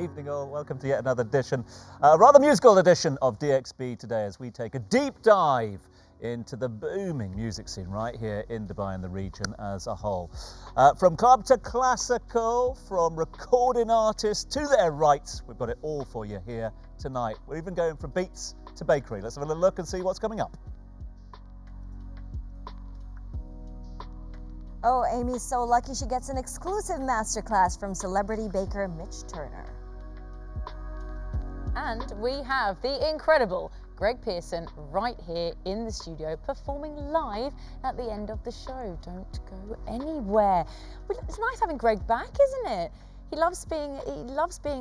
evening all, welcome to yet another edition, a rather musical edition of DXB today as we take a deep dive into the booming music scene right here in Dubai and the region as a whole. From club to classical, from recording artists to their rights, we've got it all for you here tonight. We're even going from beats to bakery. Let's have a little look and see what's coming up. Oh, Amy's so lucky she gets an exclusive masterclass from celebrity baker Mich Turner. And we have the incredible Greg Pearson right here in the studio performing live at the end of the show. Don't go anywhere. It's nice having Greg back, isn't it? He loves being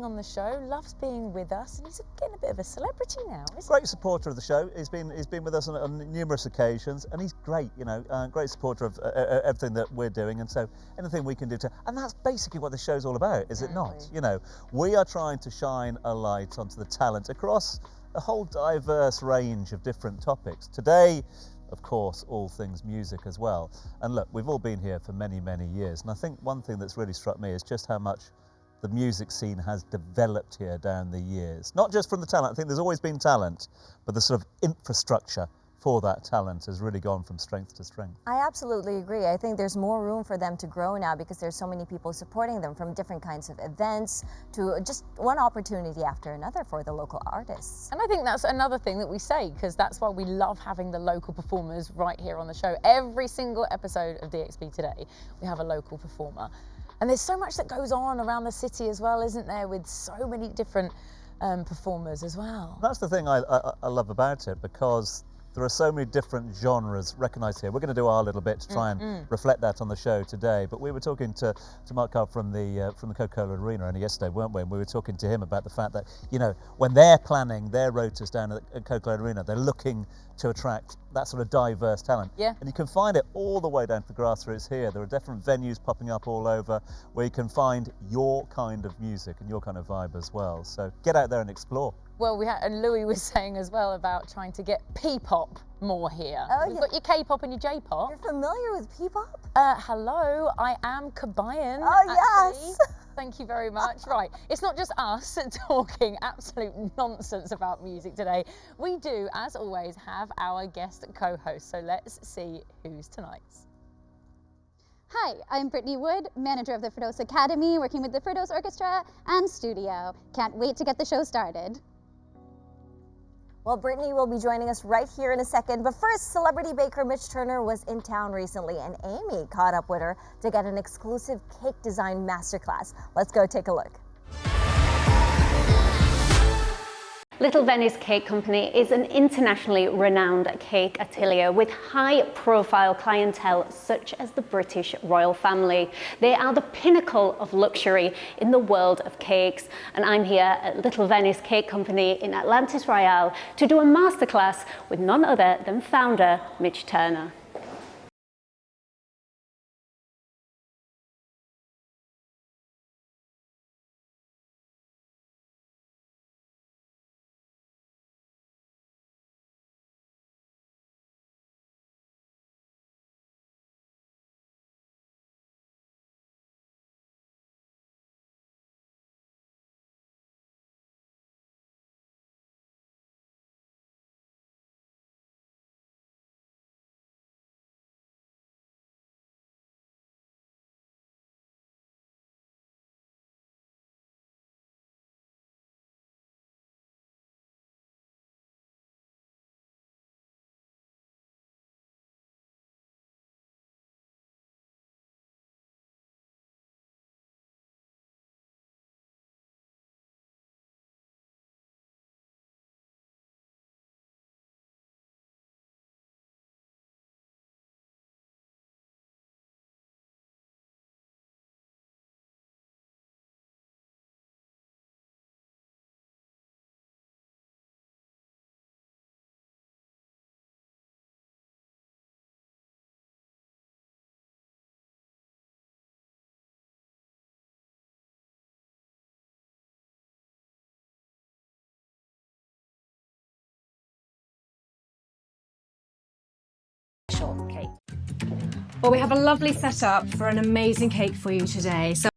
on the show, loves being with us, and he's getting a bit of a celebrity now, isn't he? Great supporter of the show. He's been with us on numerous occasions, and he's great, great supporter of everything that we're doing, and so anything we can do to, and that's basically what the show's all about, is it not? We are trying to shine a light onto the talent across a whole diverse range of different topics. Today, of course, all things music as well. And look, we've all been here for many, many years. And I think one thing that's really struck me is just how much the music scene has developed here down the years. Not just from the talent, I think there's always been talent, but the sort of infrastructure for that talent has really gone from strength to strength. I absolutely agree. I think there's more room for them to grow now because there's so many people supporting them, from different kinds of events to just one opportunity after another for the local artists. And I think that's another thing that we say, because that's why we love having the local performers right here on the show. Every single episode of DXB Today, we have a local performer. And there's so much that goes on around the city as well, isn't there, with so many different performers as well. That's the thing I love about it, because there are so many different genres recognised here. We're going to do our little bit to try and reflect that on the show today. But we were talking to Mark Carr from the Coca-Cola Arena only yesterday, weren't we? And we were talking to him about the fact that, when they're planning their rotas down at Coca-Cola Arena, they're looking to attract that sort of diverse talent. Yeah. And you can find it all the way down to the grassroots here. There are different venues popping up all over where you can find your kind of music and your kind of vibe as well. So get out there and explore. Well, and Louis was saying as well about trying to get P-pop more here. Oh, We've got your K-pop and your J-pop. You're familiar with P-pop? Hello, I am Kabayan. Oh, actually. yes. Thank you very much. Right, it's not just us talking absolute nonsense about music today. We do, as always, have our guest co-host. So let's see who's tonight's. Hi, I'm Brittany Wood, manager of the Firdaus Academy, working with the Firdaus Orchestra and Studio. Can't wait to get the show started. Well, Brittany will be joining us right here in a second. But first, celebrity baker Mich Turner was in town recently, and Amy caught up with her to get an exclusive cake design masterclass. Let's go take a look. Little Venice Cake Company is an internationally renowned cake atelier with high-profile clientele such as the British royal family. They are the pinnacle of luxury in the world of cakes, and I'm here at Little Venice Cake Company in Atlantis Royale to do a masterclass with none other than founder Mich Turner. Cake. Well, we have a lovely setup for an amazing cake for you today. So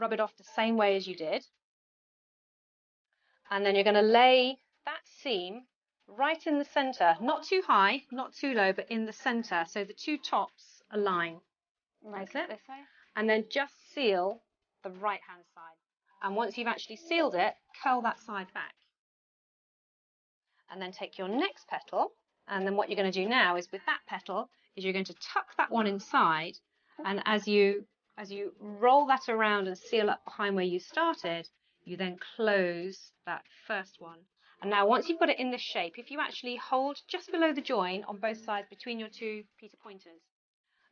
rub it off the same way as you did. And then you're going to lay that seam right in the center, not too high, not too low, but in the center, so the two tops align. Like this way. And then just seal the right hand side. And once you've actually sealed it, curl that side back. And then take your next petal, and then what you're going to do now is with that petal is you're going to tuck that one inside, and as you roll that around and seal up behind where you started, you then close that first one. And now once you've got it in this shape, if you actually hold just below the join on both sides between your two Peter pointers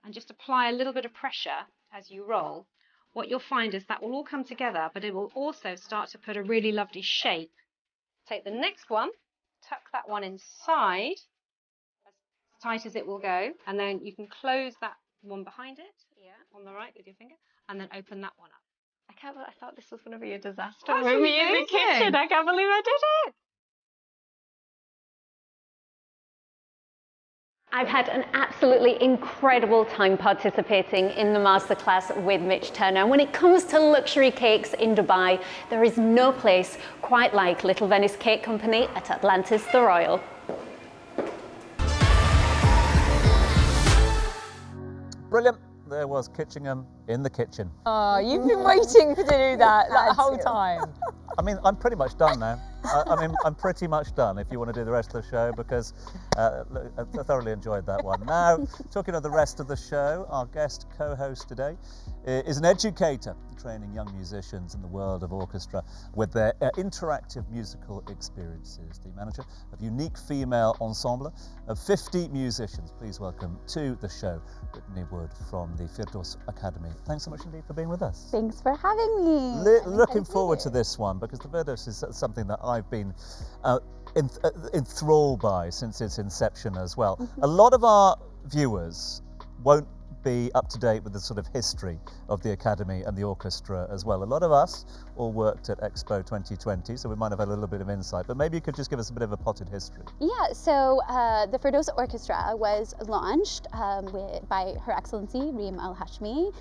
and just apply a little bit of pressure as you roll, what you'll find is that will all come together, but it will also start to put a really lovely shape. Take the next one, tuck that one inside as tight as it will go, and then you can close that one behind it, on the right with your finger, and then open that one up. I thought this was going to be a disaster with me in the kitchen. I can't believe I did it. I've had an absolutely incredible time participating in the masterclass with Mich Turner. And when it comes to luxury cakes in Dubai, there is no place quite like Little Venice Cake Company at Atlantis the Royal. Brilliant. There was Kitchingham in the kitchen. Oh, you've been waiting to do that whole time. I mean, I'm pretty much done now. I'm pretty much done if you want to do the rest of the show, because look, I thoroughly enjoyed that one. Now, talking of the rest of the show, our guest co-host today is an educator training young musicians in the world of orchestra with their interactive musical experiences. The manager of Unique Female Ensemble of 50 musicians. Please welcome to the show, Brittany Wood from the Firdaus Academy. Thanks so much indeed for being with us. Thanks for having me. Looking forward to this one, because the Firdaus is something that I've been enthralled by since its inception as well. A lot of our viewers won't be up to date with the sort of history of the Academy and the orchestra as well. A lot of us all worked at Expo 2020, so we might have had a little bit of insight, but maybe you could just give us a bit of a potted history. Yeah, so the Firdaus Orchestra was launched by Her Excellency Reem Al Hashmi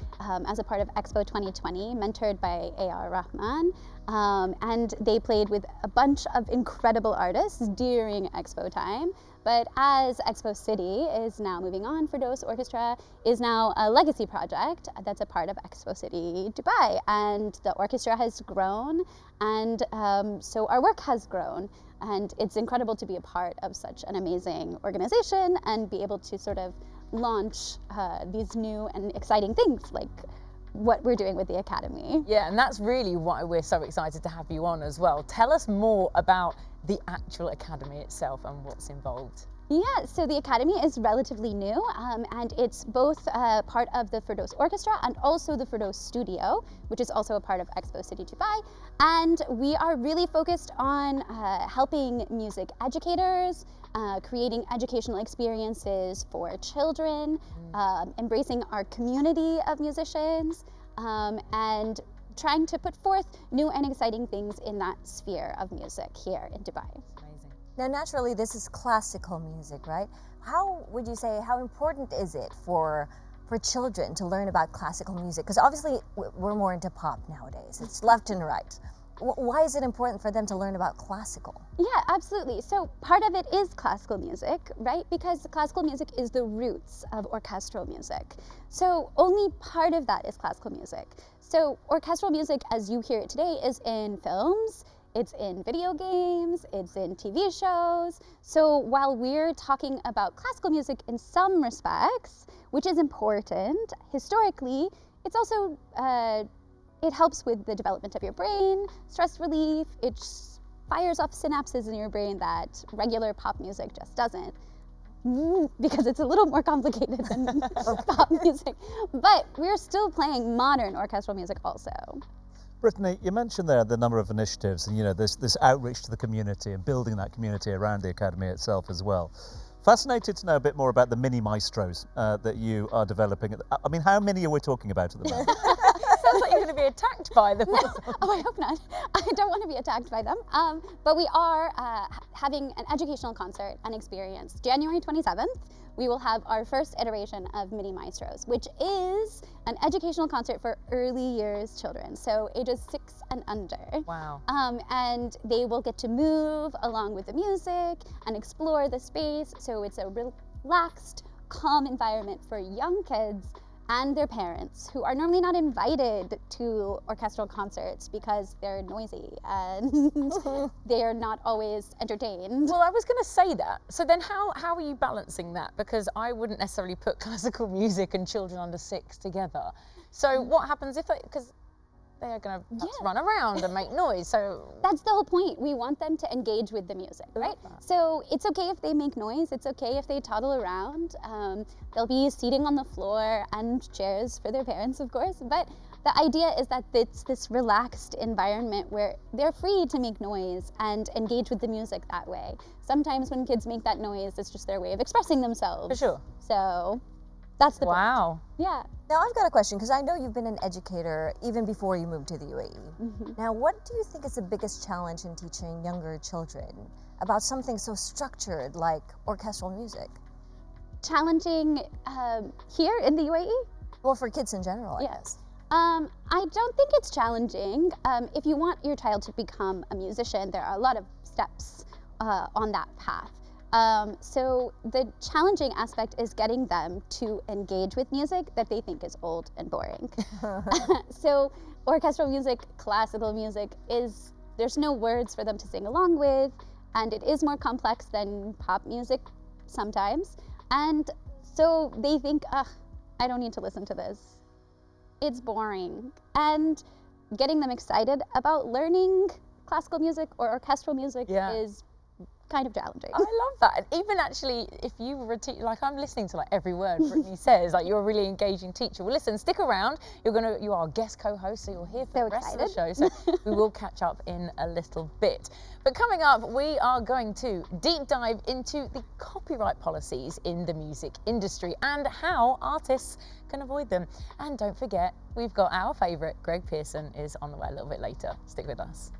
as a part of Expo 2020, mentored by A.R. Rahman. And they played with a bunch of incredible artists during Expo time. But as Expo City is now moving on, Firdaus Orchestra is now a legacy project that's a part of Expo City Dubai. And the orchestra has grown, and so our work has grown. And it's incredible to be a part of such an amazing organization and be able to sort of launch these new and exciting things like what we're doing with the Academy. Yeah, and that's really why we're so excited to have you on as well. Tell us more about the actual Academy itself and what's involved. Yeah, so the Academy is relatively new, and it's both part of the Firdaus Orchestra and also the Firdaus Studio, which is also a part of Expo City Dubai. And we are really focused on helping music educators, creating educational experiences for children, embracing our community of musicians, and trying to put forth new and exciting things in that sphere of music here in Dubai. Amazing. Now, naturally, this is classical music, right? How would you say, how important is it for children to learn about classical music? Because obviously, we're more into pop nowadays. It's left and right. Why is it important for them to learn about classical? Yeah, absolutely. So part of it is classical music, right? Because classical music is the roots of orchestral music. So only part of that is classical music. So orchestral music, as you hear it today, is in films, it's in video games, it's in TV shows. So while we're talking about classical music in some respects, which is important, historically, it's also it helps with the development of your brain, stress relief, it fires off synapses in your brain that regular pop music just doesn't, because it's a little more complicated than pop music. But we're still playing modern orchestral music also. Brittany, you mentioned there the number of initiatives and this outreach to the community and building that community around the Academy itself as well. Fascinated to know a bit more about the mini maestros that you are developing. I mean, how many are we talking about at the moment? Sounds like you're going to be attacked by them. Oh, I hope not. I don't want to be attacked by them. But we are having an educational concert and experience. January 27th, we will have our first iteration of Mini Maestros, which is an educational concert for early years children, so ages 6 and under. Wow. And they will get to move along with the music and explore the space, so it's a relaxed, calm environment for young kids and their parents, who are normally not invited to orchestral concerts because they're noisy and they are not always entertained. Well, I was going to say that. So then how are you balancing that? Because I wouldn't necessarily put classical music and children under 6 together. So what happens if because they are going to run around and make noise. So that's the whole point. We want them to engage with the music, right? So it's okay if they make noise. It's okay if they toddle around. They'll be seating on the floor and chairs for their parents, of course. But the idea is that it's this relaxed environment where they're free to make noise and engage with the music that way. Sometimes when kids make that noise, it's just their way of expressing themselves. For sure. So that's the point. Wow. Yeah. Now I've got a question, because I know you've been an educator even before you moved to the UAE. Now, what do you think is the biggest challenge in teaching younger children about something so structured like orchestral music? Challenging here in the UAE? Well, for kids in general, I Yes. guess. I don't think it's challenging. If you want your child to become a musician, there are a lot of steps on that path. So the challenging aspect is getting them to engage with music that they think is old and boring. So orchestral music, classical music, there's no words for them to sing along with, and it is more complex than pop music sometimes. And so they think, I don't need to listen to this. It's boring. And getting them excited about learning classical music or orchestral music is kind of challenging. I love that. And even actually, if you were a teacher, like I'm listening to like every word Brittany says, like you're a really engaging teacher. Well, listen, stick around. You are a guest co-host, so you're here for the rest of the show. So we will catch up in a little bit. But coming up, we are going to deep dive into the copyright policies in the music industry and how artists can avoid them. And don't forget, we've got our favourite, Greg Pearson, is on the way a little bit later. Stick with us.